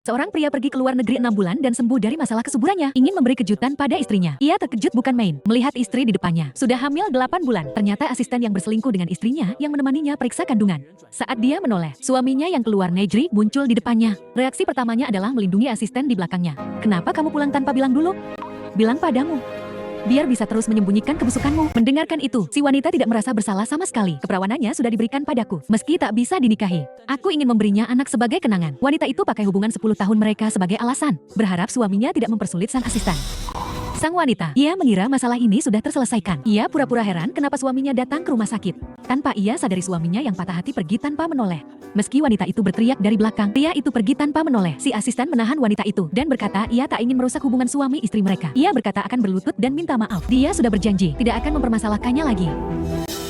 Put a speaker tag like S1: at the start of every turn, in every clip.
S1: Seorang pria pergi ke luar negeri 6 bulan dan sembuh dari masalah kesuburannya. Ingin memberi kejutan pada istrinya. Ia terkejut bukan main melihat istri di depannya sudah hamil 8 bulan. Ternyata asisten yang berselingkuh dengan istrinya yang menemaninya periksa kandungan. Saat dia menoleh, suaminya yang keluar negeri muncul di depannya. Reaksi pertamanya adalah melindungi asisten di belakangnya. "Kenapa kamu pulang tanpa bilang dulu?" "Bilang padamu biar bisa terus menyembunyikan kebusukanmu." Mendengarkan itu, si wanita tidak merasa bersalah sama sekali. "Keperawanannya sudah diberikan padaku, meski tak bisa dinikahi. Aku ingin memberinya anak sebagai kenangan." Wanita itu pakai hubungan 10 tahun mereka sebagai alasan, berharap suaminya tidak mempersulit sang asisten. Sang wanita, ia mengira masalah ini sudah terselesaikan. Ia pura-pura heran kenapa suaminya datang ke rumah sakit. Tanpa ia sadari suaminya yang patah hati pergi tanpa menoleh. Meski wanita itu berteriak dari belakang, pria itu pergi tanpa menoleh. Si asisten menahan wanita itu dan berkata ia tak ingin merusak hubungan suami istri mereka. Ia berkata akan berlutut dan minta maaf. Dia sudah berjanji tidak akan mempermasalahkannya lagi.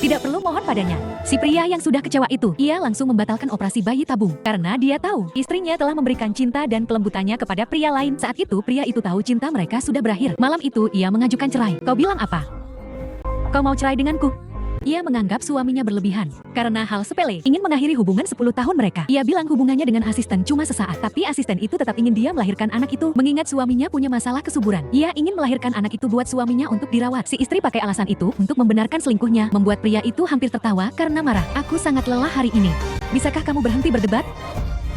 S1: Tidak perlu mohon padanya. Si pria yang sudah kecewa itu, ia langsung membatalkan operasi bayi tabung. Karena dia tahu, istrinya telah memberikan cinta dan kelembutannya kepada pria lain. Saat itu, pria itu tahu cinta mereka sudah berakhir. Malam itu, ia mengajukan cerai. "Kau bilang apa? Kau mau cerai denganku?" Ia menganggap suaminya berlebihan. Karena hal sepele, ingin mengakhiri hubungan 10 tahun mereka. Ia bilang hubungannya dengan asisten cuma sesaat. Tapi asisten itu tetap ingin dia melahirkan anak itu. Mengingat suaminya punya masalah kesuburan. Ia ingin melahirkan anak itu buat suaminya untuk dirawat. Si istri pakai alasan itu untuk membenarkan selingkuhnya. Membuat pria itu hampir tertawa karena marah. "Aku sangat lelah hari ini. Bisakah kamu berhenti berdebat?"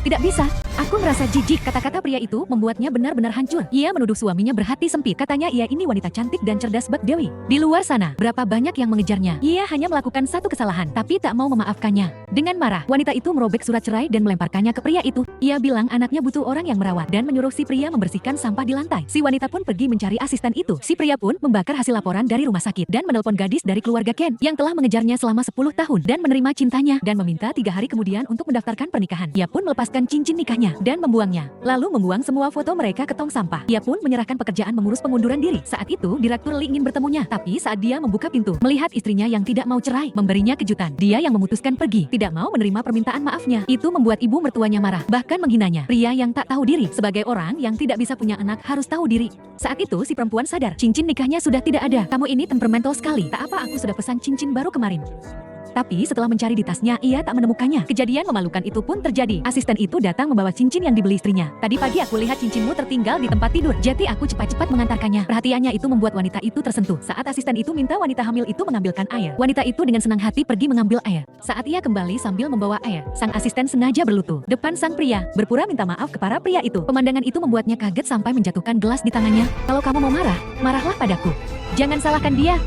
S1: "Tidak bisa. Aku merasa jijik." Kata-kata pria itu membuatnya benar-benar hancur. Ia menuduh suaminya berhati sempit. Katanya ia ini wanita cantik dan cerdas bak Dewi. Di luar sana, berapa banyak yang mengejarnya. Ia hanya melakukan satu kesalahan, tapi tak mau memaafkannya. Dengan marah, wanita itu merobek surat cerai dan melemparkannya ke pria itu. Ia bilang anaknya butuh orang yang merawat dan menyuruh si pria membersihkan sampah di lantai. Si wanita pun pergi mencari asisten itu. Si pria pun membakar hasil laporan dari rumah sakit dan menelpon gadis dari keluarga Ken yang telah mengejarnya selama 10 tahun dan menerima cintanya dan meminta 3 hari kemudian untuk mendaftarkan pernikahan. Ia pun melepaskan cincin nikahnya dan membuangnya. Lalu membuang semua foto mereka ke tong sampah. Ia pun menyerahkan pekerjaan mengurus pengunduran diri. Saat itu, Direktur Lee ingin bertemunya. Tapi saat dia membuka pintu, melihat istrinya yang tidak mau cerai, memberinya kejutan. Dia yang memutuskan pergi, tidak mau menerima permintaan maafnya. Itu membuat ibu mertuanya marah, bahkan menghinanya. Pria yang tak tahu diri, sebagai orang yang tidak bisa punya anak harus tahu diri. Saat itu si perempuan sadar, cincin nikahnya sudah tidak ada. "Kamu ini temperamental sekali. Tak apa aku sudah pesan cincin baru kemarin." Tapi setelah mencari di tasnya, ia tak menemukannya. Kejadian memalukan itu pun terjadi. Asisten itu datang membawa cincin yang dibeli istrinya. "Tadi pagi aku lihat cincinmu tertinggal di tempat tidur. Jadi aku cepat-cepat mengantarkannya." Perhatiannya itu membuat wanita itu tersentuh. Saat asisten itu minta wanita hamil itu mengambilkan air, wanita itu dengan senang hati pergi mengambil air. Saat ia kembali sambil membawa air, sang asisten sengaja berlutut depan sang pria, berpura minta maaf ke para pria itu. Pemandangan itu membuatnya kaget sampai menjatuhkan gelas di tangannya. "Kalau kamu mau marah, marahlah padaku. Jangan salahkan dia."